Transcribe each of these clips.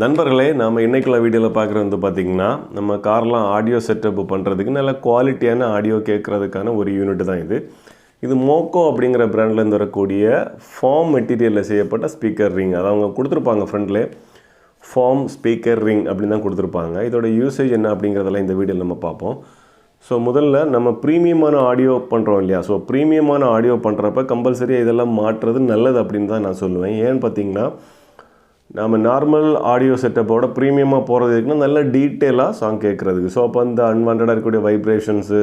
நண்பர்களே, நாம் இன்றைக்குள்ள வீடியோவில் பார்க்குறது வந்து பார்த்திங்கன்னா, நம்ம கார்லாம் ஆடியோ செட்டப் பண்ணுறதுக்கு நல்ல குவாலிட்டியான ஆடியோ கேட்குறதுக்கான ஒரு யூனிட் தான் இது. இது மோக்கோ அப்படிங்கிற பிராண்ட்லேருந்து வரக்கூடிய ஃபார்ம் மெட்டீரியலில் செய்யப்பட்ட ஸ்பீக்கர் ரிங். அதை அவங்க கொடுத்துருப்பாங்க ஃப்ரண்ட்லேயே ஃபார்ம் ஸ்பீக்கர் ரிங் அப்படின்னு தான் கொடுத்துருப்பாங்க. இதோட யூசேஜ் என்ன அப்படிங்கிறதெல்லாம் இந்த வீடியோவில் நம்ம பார்ப்போம். ஸோ முதல்ல நம்ம ப்ரீமியமான ஆடியோ பண்ணுறோம் இல்லையா? ஸோ ப்ரீமியமான ஆடியோ பண்ணுறப்ப கம்பல்சரியாக இதெல்லாம் மாற்றுறது நல்லது அப்படின்னு தான் நான் சொல்லுவேன். ஏன்னு பார்த்தீங்கன்னா, நம்ம நார்மல் ஆடியோ செட்டப்போட ப்ரீமியமாக போகிறதுக்குன்னா நல்ல டீட்டெயிலாக சாங் கேட்குறதுக்கு. ஸோ அப்போ அந்த அன்வான்டாக இருக்கக்கூடிய வைப்ரேஷன்ஸு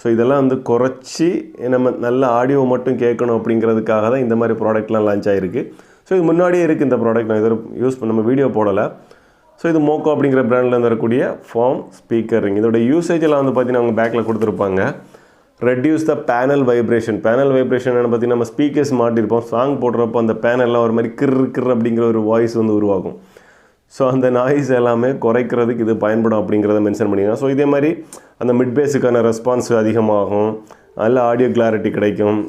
ஸோ இதெல்லாம் வந்து குறைச்சி நம்ம நல்ல ஆடியோ மட்டும் கேட்கணும் அப்படிங்கிறதுக்காக தான் இந்த மாதிரி ப்ராடக்ட்லாம் லான்ச் ஆகிருக்கு. ஸோ இது முன்னாடியே இருக்குது இந்த ப்ராடக்ட், நான் இதில் யூஸ் பண்ண நம்ம வீடியோ போடலை. ஸோ இது மோக்கோ அப்படிங்கிற பிராண்டில் வரக்கூடிய ஃபார்ம் ஸ்பீக்கர் ரிங். இதோட யூசேஜெல்லாம் வந்து பார்த்திங்கன்னா அவங்க பேக்கில் கொடுத்துருப்பாங்க. Reduce the panel vibration. Panel vibration என்ன பார்த்தீங்கன்னா, நம்ம ஸ்பீக்கர்ஸ் மாட்டிருப்போம், சாங் போடுறப்போ அந்த பேனல்லாம் ஒரு மாதிரி கிர் அப்படிங்கிற ஒரு வாய்ஸ் வந்து உருவாகும். ஸோ அந்த நாய்ஸ் எல்லாமே குறைக்கிறதுக்கு இது பயன்படும் அப்படிங்கிறத மென்ஷன் பண்ணிக்கலாம். ஸோ இதே மாதிரி அந்த மிட் பேஸுக்கான ரெஸ்பான்ஸ் அதிகமாகும், நல்ல ஆடியோ கிளாரிட்டி கிடைக்கும்.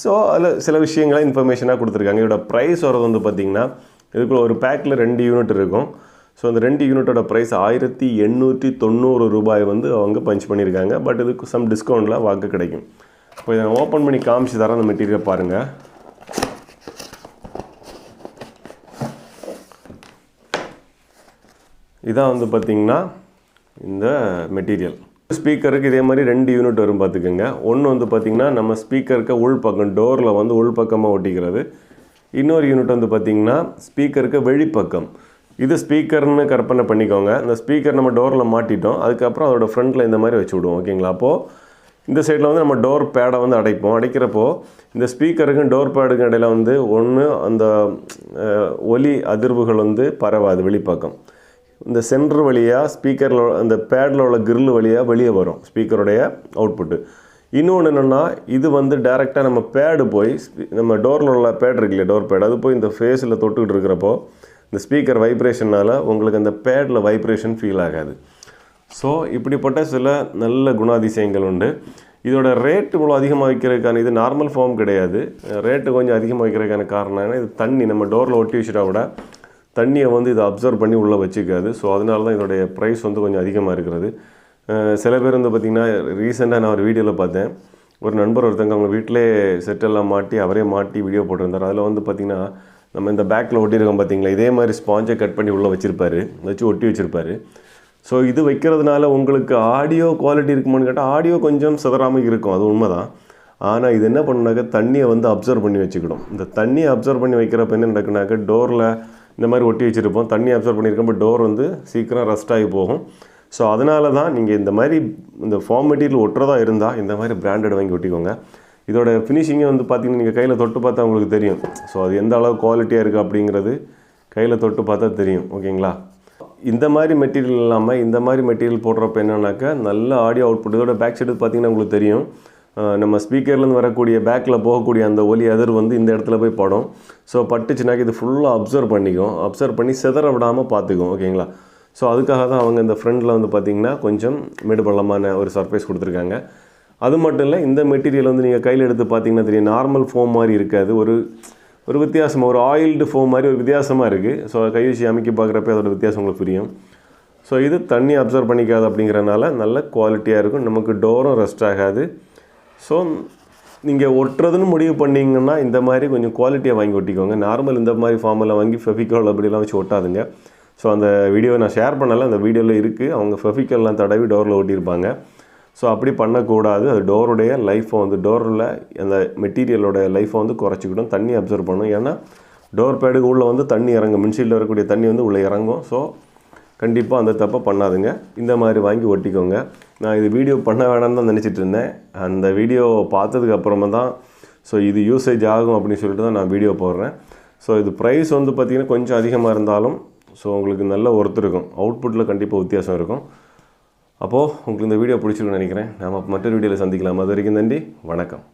ஸோ அதில் சில விஷயங்களை இன்ஃபர்மேஷனாக கொடுத்துருக்காங்க. இதோட ப்ரைஸ் வரது வந்து பார்த்திங்கன்னா, இதுக்குள்ள ஒரு பேக்கில் 2 யூனிட் இருக்கும். ஸோ அந்த 2 யூனிட்டோட ப்ரைஸ் 1890 ரூபாய் வந்து அவங்க பஞ்ச் பண்ணியிருக்காங்க. பட் இதுக்கு சம் டிஸ்கவுண்ட்டில் வாங்க கிடைக்கும். இப்போ இதை ஓப்பன் பண்ணி காமிச்சு தரேன். அந்த மெட்டீரியல் பாருங்கள். இதான் வந்து பார்த்திங்கன்னா இந்த மெட்டீரியல். ஸ்பீக்கருக்கு இதே மாதிரி 2 யூனிட் வரும் பார்த்துக்கோங்க. ஒன்று வந்து பார்த்திங்கன்னா நம்ம ஸ்பீக்கருக்கு உள்பக்கம் டோரில் வந்து உள்பக்கமாக ஒட்டிக்கிறது. இன்னொரு யூனிட் வந்து பார்த்திங்கன்னா ஸ்பீக்கருக்கு வெளிப்பக்கம். இது ஸ்பீக்கர்னு கற்பனை பண்ணிக்கோங்க. இந்த ஸ்பீக்கர் நம்ம டோரில் மாட்டிட்டோம், அதுக்கப்புறம் அதோட ஃப்ரண்ட்டில் இந்த மாதிரி வச்சு விடுவோம். ஓகேங்களா? அப்போது இந்த சைடில் வந்து நம்ம டோர் பேடை வந்து அடைப்போம். அடைக்கிறப்போ இந்த ஸ்பீக்கருக்கும் டோர் பேடுக்கும் இடையில் வந்து ஒன்று அந்த ஒலி அதிர்வுகள் வந்து பரவாது வெளிப்பக்கம். இந்த சென்டர் வழியாக ஸ்பீக்கரில் அந்த பேடில் உள்ள கிரில் வழியாக வெளியே வரும் ஸ்பீக்கருடைய அவுட்புட்டு. இன்னொன்று என்னென்னா, இது வந்து டைரெக்டாக நம்ம பேடு போய் நம்ம டோரில் உள்ள பேட் இருக்குல்லையா, டோர் பேடு, அது போய் இந்த ஃபேஸில் தொட்டுக்கிட்டு இருக்கிறப்போ இந்த ஸ்பீக்கர் வைப்ரேஷனால் உங்களுக்கு அந்த பேடில் வைப்ரேஷன் ஃபீல் ஆகாது. ஸோ இப்படிப்பட்ட சில நல்ல குணாதிசயங்கள் உண்டு. இதோட ரேட்டு இவ்வளோ அதிகமாக வைக்கிறதுக்கான, இது நார்மல் ஃபார்ம் கிடையாது, ரேட்டு கொஞ்சம் அதிகமாக வைக்கிறதுக்கான காரணம் என்ன, இது தண்ணி நம்ம டோரில் ஒட்டி வச்சுட்டா கூட தண்ணியை வந்து இதை அப்சர்வ் பண்ணி உள்ளே வச்சுக்காது. ஸோ அதனால தான் இதோடைய ப்ரைஸ் வந்து கொஞ்சம் அதிகமாக இருக்கிறது. சில பேர் வந்து பார்த்திங்கன்னா, ரீசெண்டாக நான் ஒரு வீடியோவில் பார்த்தேன், ஒரு நண்பர் ஒருத்தங்க அவங்க வீட்டிலே செட்டெல்லாம் மாட்டி அவரே மாட்டி வீடியோ போட்டிருந்தார். அதில் வந்து பார்த்திங்கன்னா, நம்ம இந்த பேக்கில் ஒட்டியிருக்கோம் பார்த்திங்களா, இதே மாதிரி ஸ்பாஞ்சை கட் பண்ணி உள்ளே வச்சுருப்பாரு, வச்சு ஒட்டி வச்சுருப்பாரு. ஸோ இது வைக்கிறதுனால உங்களுக்கு ஆடியோ குவாலிட்டி இருக்குமான்னு கேட்டால் ஆடியோ கொஞ்சம் சிதறாமல் இருக்கும், அது உண்மை தான். ஆனால் இது என்ன பண்ணுனாக்கா, தண்ணியை வந்து அப்சர்வ் பண்ணி வச்சுக்கிடும். இந்த தண்ணியை அப்சர்வ் பண்ணி வைக்கிறப்ப என்ன நடக்குனாக்கா, டோரில் இந்த மாதிரி ஒட்டி வச்சுருப்போம், தண்ணி அப்சர்வ் பண்ணியிருக்கப்போ டோர் வந்து சீக்கிரம் ரஸ்ட் ஆகி போகும். ஸோ அதனால தான் நீங்கள் இந்த மாதிரி இந்த ஃபார்ம் மெட்டீரியல் ஒட்டுறதா இருந்தால் இந்த மாதிரி பிராண்டட் வாங்கி ஒட்டிக்கோங்க. இதோட ஃபினிஷிங்கை வந்து பார்த்திங்கன்னா, நீங்கள் கையில் தொட்டு பார்த்தா உங்களுக்கு தெரியும். ஸோ அது எந்த அளவு குவாலிட்டியாக இருக்குது அப்படிங்கிறது கையில் தொட்டு பார்த்தா தெரியும். ஓகேங்களா? இந்த மாதிரி மெட்டீரியல் இல்லாமல் இந்த மாதிரி மெட்டீரியல் போடுறப்ப என்னன்னாக்கா நல்ல ஆடியோ அவுட்புட். இதோட பேக் சைடு பார்த்திங்கன்னா உங்களுக்கு தெரியும், நம்ம ஸ்பீக்கர்லேருந்து வரக்கூடிய பேக்கில் போகக்கூடிய அந்த ஒலி அதிர் வந்து இந்த இடத்துல போய் படும். ஸோ பட்டுச்சுனாக்கா இது ஃபுல்லாக அப்சர்வ் பண்ணிக்கும், அப்சர்வ் பண்ணி சிதற விடாமல் பார்த்துக்கும். ஓகேங்களா? ஸோ அதுக்காக தான் அவங்க இந்த ஃப்ரண்டில் வந்து பார்த்திங்கன்னா கொஞ்சம் மேடுபள்ளமான ஒரு சர்ஃபேஸ் கொடுத்துருக்காங்க. அது மட்டும் இல்லை, இந்த மெட்டீரியல் வந்து நீங்கள் கையில் எடுத்து பார்த்தீங்கன்னா தெரியும், நார்மல் ஃபோம் மாதிரி இருக்காது, ஒரு வித்தியாசமாக ஒரு ஆயில்டு ஃபோம் மாதிரி ஒரு வித்தியாசமாக இருக்குது. ஸோ கை வச்சு அமைக்கி பார்க்குறப்ப அதோட வித்தியாசம் உங்களுக்கு புரியும். ஸோ இது தண்ணி அப்சர்வ் பண்ணிக்காது அப்படிங்கிறனால நல்ல குவாலிட்டியாக இருக்கும், நமக்கு டோரும் ரெஸ்ட் ஆகாது. ஸோ நீங்கள் ஒட்டுறதுன்னு முடிவு பண்ணிங்கன்னா இந்த மாதிரி கொஞ்சம் குவாலிட்டியாக வாங்கி ஒட்டிக்கோங்க. நார்மல் இந்த மாதிரி ஃபார்மெல்லாம் வாங்கி ஃபெவிகால் அப்படிலாம் வச்சு ஒட்டாதுங்க. ஸோ அந்த வீடியோவை நான் ஷேர் பண்ணலை, அந்த வீடியோவில் இருக்குது, அவங்க ஃபெவிகால்லாம் தடவி டோரில் ஒட்டியிருப்பாங்க. ஸோ அப்படி பண்ணக்கூடாது. அது டோருடைய லைஃப்பை வந்து டோரில் அந்த மெட்டீரியலோட லைஃப்பை வந்து குறைச்சிக்கிடும், தண்ணி அப்சர்வ் பண்ணும். ஏன்னா டோர் பேடுக்கு உள்ளே வந்து தண்ணி இறங்கும், மின்சீல்டில் வரக்கூடிய தண்ணி வந்து உள்ளே இறங்கும். ஸோ கண்டிப்பாக அந்த தப்பை பண்ணாதுங்க, இந்த மாதிரி வாங்கி ஒட்டிக்கோங்க. நான் இது வீடியோ பண்ண வேணாம்னு தான் நினச்சிட்டு இருந்தேன். அந்த வீடியோ பார்த்ததுக்கு அப்புறமா தான் ஸோ இது யூசேஜ் ஆகும் அப்படின்னு சொல்லிட்டு தான் நான் வீடியோ போடுறேன். ஸோ இது ப்ரைஸ் வந்து பார்த்திங்கன்னா கொஞ்சம் அதிகமாக இருந்தாலும் ஸோ உங்களுக்கு நல்ல ஒர்த்து இருக்கும், அவுட்புட்டில் கண்டிப்பாக வித்தியாசம் இருக்கும். அப்போது உங்களுக்கு இந்த வீடியோ பிடிச்சிருக்குன்னு நினைக்கிறேன். நாம் மற்றொரு வீடியோவில் சந்திக்கலாம். அது வரைக்கும் நன்றி, வணக்கம்.